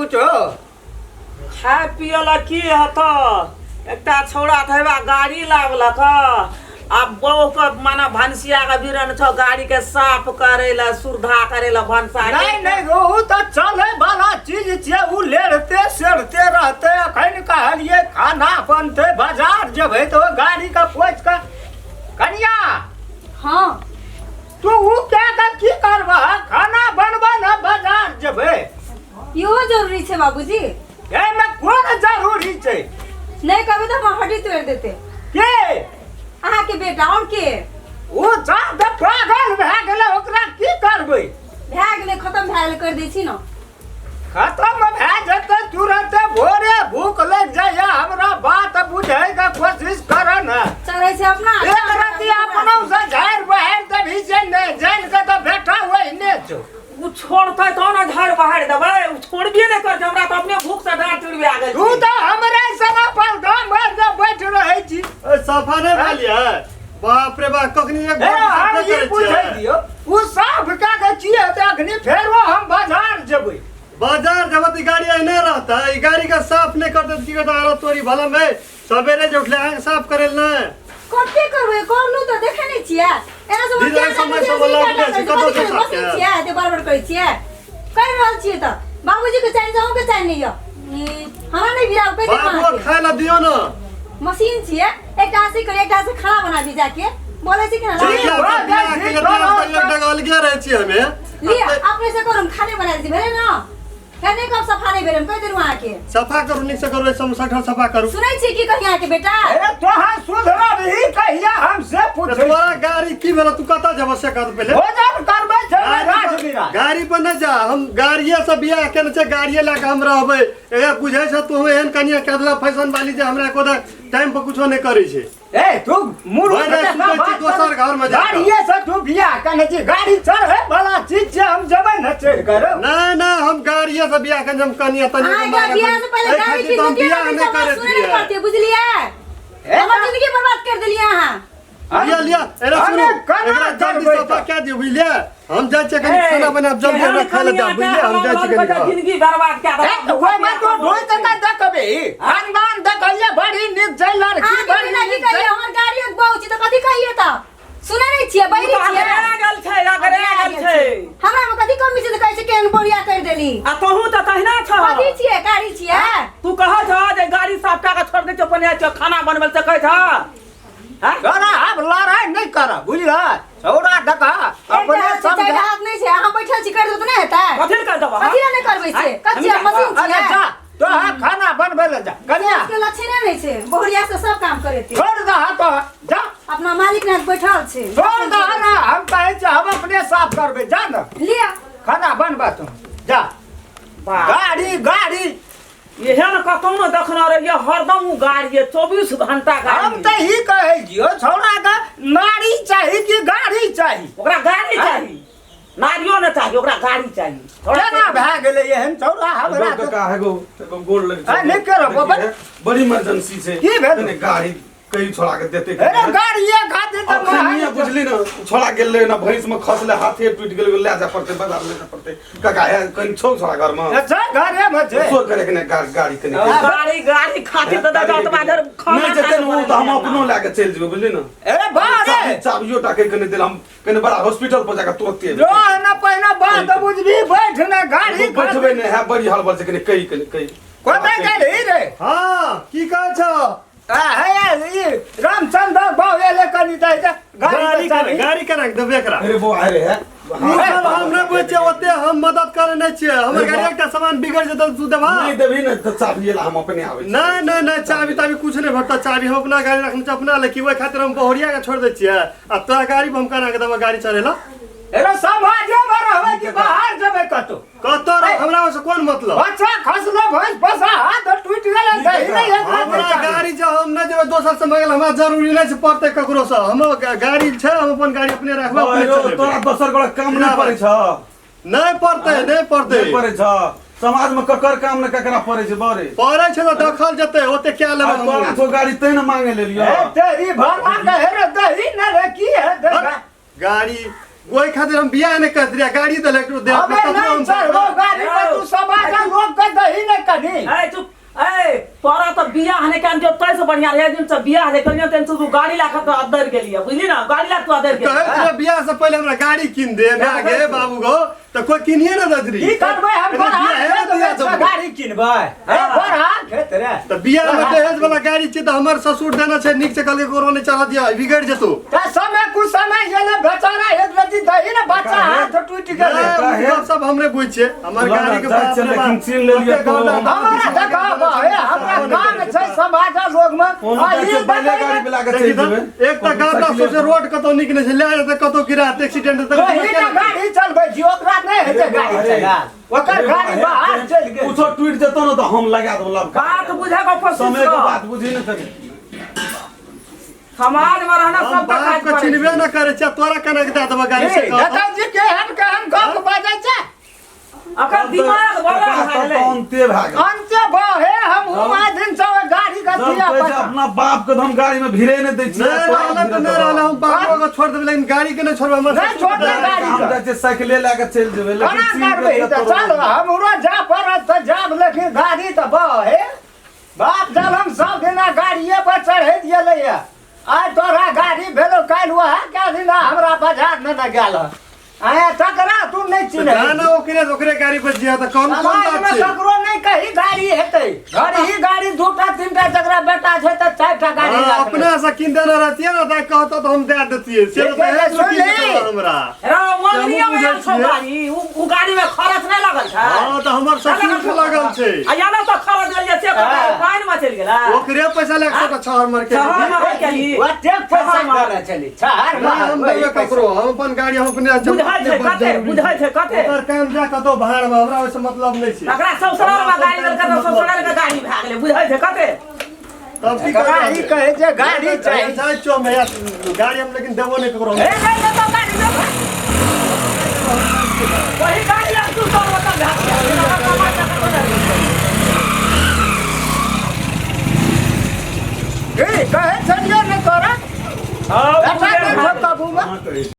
कुछ खाए पियला की हत एकटा छौड़ा थेबा गाड़ी लागलक अब बहू के माना भनसिया के बिरन छ गाड़ी के साफ करेला सुरधा करेला भनसा नहीं वो तो चले वाला चीज छे उ लेड़ते सेड़ते रहते अखन कहलिए खाना बनते बाजार जबे तो गाड़ी का पोछ का कन्या हाँ तू उ क्या का की करबा खाना बनबा ना बाजार जबे इहो जरूरी छे बाबूजी ए में कोन जरूरी छे नहीं कभी तो हम हड्डी तोड़ देते के अहाँ के बेटा और के उ जात पागल भए गेले ओकरा की करबै भए गेलै खत्म भए गेलै कर दै छी न खत्म भए जते तुरंत भोरे भूख लग जाए हमरा बात बुझे के कोशिश कर न चढ़ै छै अपना एक राती अपनौ से झाड़ बहार देबी से ने जान के तो बैठा ओहिने छौ उ छोड़तै तो ना झाड़ बहार देबै उ छोड़बे नै कर हमरा तो अपने भूख से डांट टूट आ गेल तू तो हमरे संग पर दाम में बैठ रहै छी सफा नहीं भेलिए बाप रे बाप कखनी एक हम ये पूछै दियो उ साफ का के छिए त अखनी फेरो हम बाजार जेबै बाजार जब ती गाड़ी नहीं रहता ई गाड़ी का साफ नहीं करते टिकट आ तोरी भला में सवेरे जो उठले आंख साफ करेल ना कते करबै करलु त देखे नै छियै एना सब धीरे समय सब लग जाइ छै कतो से साफ छियै ते बराबर करै छियै कर रहल छियै त बाबूजी के चाहिए जाऊ के चाहिए नहीं हमरा नहीं बिराव पे बाबू खाए ला दियो ना मशीन छियै एकटा से करे एकटा से खाना बना दी जाके बोले छी कि ना चलिए बियाह के लिए डगल गया रहे छी हमें लिया अपने से करम खाने बना दी भेले ना कहने कब सफा नहीं भेलम कह देनु आके सफा करू निक से करू समसठा सफा करू सुनै छी की कहिया के बेटा ए तोहा सुधरा रही कहिया हमसे पूछ तुम्हारा गाड़ी की भेला तू कता जब से कर पहले भोजन करबै छै राजवीरा गाड़ी पर न जा हम गाड़िए से बियाह केने छै गाड़िए लाके हम रहबै ए बुझै छ तू एहन कनिया केदला फैशन वाली जे हमरा को टाइम पर कुछो नहीं करै छै ए तू मुरु दोसर घर में जा गाड़िए से तू बियाह कने छी गाड़ी चढ़े वाला चीज छै हम जबै न चढ़ कर नहीं नहीं हम गाड़िए से बियाह कने हम कनिया तनी बियाह से पहले गाड़ी की बियाह नहीं करे सुनै पड़ती बुझलिए हमर जिंदगी बर्बाद कर देलिए अहाँ लिया लिया एरा सुनो एकरा जल्दी सफा क्या दी बुझलिए हम जाय छै कनी खाना बनाब जल्दी हमरा खा ले जा बुझलिए हम जाय छी कनी जिंदगी बर्बाद क्या ए ओए में तो ढोल तक देखबे खानदान देखलिए बड़ी नीक छै लड़की बड़ी नहीं कहिए हमर गाड़ी बहुत छी त कथि कहिए त सुनै नै छियै बैरी छियै गल छै गल छै हमरा में कथि कमी छै त कहै छै केन बोरिया कर देली आ तोहू त तहिना छ कथि छियै गाड़ी छियै तू कह छ जे गाड़ी साफ का छोड़ दे छ पने खाना बनबल त कहै छ गरा अब लड़ाई नहीं कर बुझला छौड़ा देखा अपने सब हाथ नहीं छै अहाँ बैठल छी कर दो त नहीं हेतै कथि कर देबा कथि नहीं करबै छै कच्ची मशीन छियै जा तो खाना बनबे ले जा कन्या के लक्षण नहीं छै बोरिया से सब काम करेती छोड़ दे तो जा अपना मालिक ने बैठल छै छोड़ दे ना हम कहै छी हम अपने साफ करबे जा न लिया खाना बनबा तू जा गाड़ी गाड़ी एहन कतौ न देखना रहिए हरदम गाड़ी 24 घंटा गाड़ी हम त ही कहै जियो छौड़ा का नारी चाहिए कि गाड़ी चाहिए ओकरा गाड़ी चाहिए नारियो न चाहिए ओकरा गाड़ी चाहिए केना भए गेलै एहन छौड़ा हमरा तो का है गो गोल लग आ नहीं करो बाबा बड़ी इमरजेंसी से की भेल ने गाड़ी कहीं छोड़ा के देते अरे गाड़िए खातिर त अखनिया बुझली ना छोड़ा गेल ना भैंस में खसले हाथे टूट गेल ले जा पड़ते बाजार ले जा पड़ते काका है कहीं छोड़ा घर में अच्छा घरे में छै सो करे के गाड़ी के गाड़ी खातिर त जात बादर खाना नहीं जते वो तो हम अपनो लाके चल जेबे बुझली ना अरे बारे चाबियो टाके कने दिल हम कने बड़ा हॉस्पिटल पर जाके तुरंत जो ना पहिना बात बुझबी बैठ ना गाड़ी बैठबे ने है बड़ी हड़बड़ से कने कई कोते गेली रे हां की कह छ है रामचंद्र बाबे ले कनी दे गाड़ी करा के देबे करा अरे वो आ रे है हमरे बुझे ओते हम मदद करे नै छियै हमर गाड़ी एकटा सामान बिगड़ जेतौ तू देबा नहीं देबी ना तो चाबी ला हम अपने आवे नहीं नहीं नहीं चाबी ताबी कुछ नहीं भरता चाबी हम अपना गाड़ी रखने अपना ले कि ओइ खातिर हम बहरिया के छोड़ दे छियै आ तोरा गाड़ी हम कना के देबा गाड़ी चलेला अरे समाजे में रहबे कि बाहर जेबे कतो कतो हमरा से कोन मतलब बच्चा खसलो भैंस फसा हाथ टूट गेलै दही नहीं हमरा गाड़ी जो हम न जेबे दोसर से मंगल हमरा जरूरी नहीं छै पड़ते ककरो से हम गाड़ी छै हम अपन गाड़ी अपने रखबे अपने चलेबे तोरा दोसर गोड़ा काम नहीं पड़े छ नहीं पड़ते नहीं पड़े छ समाज में ककर काम न ककरा पड़े छै बारे पड़े छै त दखल जते ओते क्या लेबे तोरा तो गाड़ी तै न मांगे ले लियो तेरी भला कहे दही न रे की है देखा गाड़ी ओइ खातिर हम बियाह नहीं कर दिया गाड़ी दे ले दे अबे नहीं चढ़ो गाड़ी में तू समाज लोग के दही बियाह ने कान जो तय से बढ़िया रहे दिन से बियाह रे करियो तेन तू गाड़ी लाख तो अदर के लिए बुझली ना गाड़ी लाख तो अदर के कहे बियाह से पहले हमरा गाड़ी किन दे आगे बाबू गो तो कोई किनिए ना दजरी की करबै हम घर गाड़ी किनबै ए घर हाथ खेत रे तो बियाह में दहेज वाला गाड़ी छै तो हमर ससुर देना छै निक से कल के कोरो ने चढ़ा दिया बिगड़ जेतो त समय कुछ समय जेले बेचारा एक रति दही ना बच्चा हाथ टूट गेलै सब हमरे बुझ छै हमर गाड़ी के बात लेकिन छीन ले लिया तो हमरा देखा है हमरा काम छै समाज लोग में पहले गाड़ी पे लाके चल जेबे एक त गाड़ा से रोड कतो निक ने छै ले त कतो गिरा एक्सीडेंट त गाड़ी चलबै जी ओकरा नहीं है गाड़ी चला ओकर गाड़ी बाहर चल गेल कुछो टूट जेतो ना तो हम लगा दो लब बात बुझा को कोशिश समय के बात बुझी न सके समाज में रहना सब बात को चिनबे न करे छै तोरा कने के दादा गाड़ी से दादा जी केहन गप बाजै छै अकर दिमाग बड़ा है अंते भाग अंते बहे हम हुआ दिन से गाड़ी का दिया पैसा अपना बाप के हम गाड़ी में भिड़े न दै छी नहीं रहला हम बाप को छोड़ देबै लेकिन गाड़ी के नहीं छोड़बै हम नहीं छोड़बै गाड़ी हम जाय छै साइकिल लेके चल जेबै केना करबै त चल हमरो जा पड़त त जाब लेकिन गाड़ी त बहे बाप जब हम सब दिना गाड़िए पर चढ़े दियलै आज तोरा गाड़ी भेलो काल वह क्या दिन हमरा बाजार में न गेल आया टकरा तू नहीं चिन्ह ना ओकरे गाड़ी पर जिया त कौन समाज बात में छै ककरो नहीं कही गाड़ी हेतै घर ही गाड़ी दूटा तीनटा जकरा बेटा छै त चारटा गाड़ी राख अपना से किन देना रहतिए ना त कहतो तो हम दे देतिए से ठीक है, तो सुन ले। हमरा रा मंगनिया में छौ गाड़ी उ गाड़ी में खरच नहीं लगल छै हां त हमर ससुर के लगल छै आ याना तो खरच गेल छै पानी में चल गेला ओकरे पैसा लेके त छहर मार के शहर में के लिए ओते पैसा मारे चली छहर हम देबे ककरो हम अपन गाड़ी हम अपने बुझाई छै कते ओकर काम जा कतो भाड़ में हमरा ओइसे मतलब नहीं छै एकरा ससुराल में गाड़ी लेके तो ससुराल के गाड़ी भाग ले बुझाई छै कते तब की गाड़ी कहे जे गाड़ी चाहिए चाहे चो मैं गाड़ी हम लेकिन देबो नहीं ककरो ए गाड़ी तो गाड़ी दे वही गाड़ी ले तू तो बता कहे छलिए ने तोरा हां बेटा के काबू में